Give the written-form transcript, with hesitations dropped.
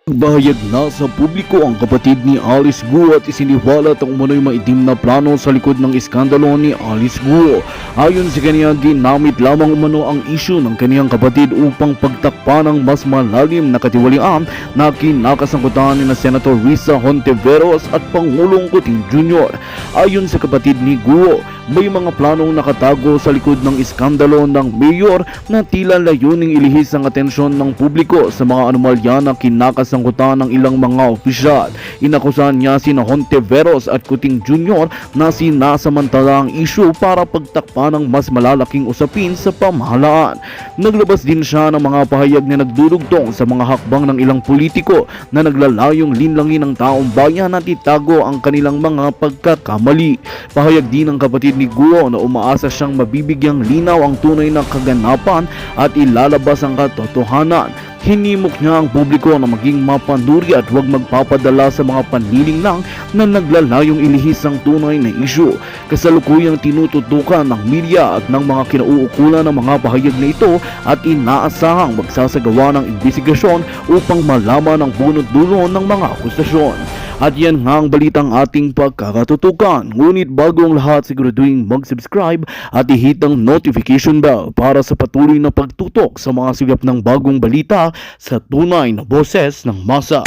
Bahayag na sa publiko ang kapatid ni Alice Guo at isiniwalat ang umano'y maitim na plano sa likod ng iskandalo ni Alice Guo. Ayon sa kanya, ginamit lamang umano ang isyu ng kaniyang kapatid upang pagtakpa ng mas malalim na katiwalian na kinakasangkutan ni na Senator Risa Hontiveros at Pangulong Kuting Jr. Ayon sa kapatid ni Guo, may mga planong nakatago sa likod ng iskandalo ng mayor na tila layuning ilihis ang atensyon ng publiko sa mga anomalya na kinakasangkutan ng ilang mga opisyal. Inakusahan niya sina Hontiveros at Kuting Jr. na sinasamantala ang isyu para pagtakpa ng mas malalaking usapin sa pamahalaan. Naglabas din siya ng mga pahayag na nagdudugtong sa mga hakbang ng ilang politiko na naglalayong linlangin ng taong bayan at itago ang kanilang mga pagkakamali. Pahayag din ng kapatid ni Guo na umaasa siyang mabibigyang linaw ang tunay na kaganapan at ilalabas ang katotohanan. Hinimok niya ang publiko na maging mapanuri at huwag magpapadala sa mga panlilinlang na naglalayong ilihis ang tunay na isyu. Kasalukuyang tinututukan ng media at ng mga kinauukulan ng mga pahayag na ito at inaasahang magsasagawa ng investigasyon upang malaman ang bunot dulo ng mga akusasyon. At yan nga ang balitang ating pagkakatutukan. Ngunit bago ang lahat, siguraduhin mag-subscribe at i-hit ang notification bell para sa patuloy na pagtutok sa mga sigap ng bagong balita sa tunay na boses ng masa.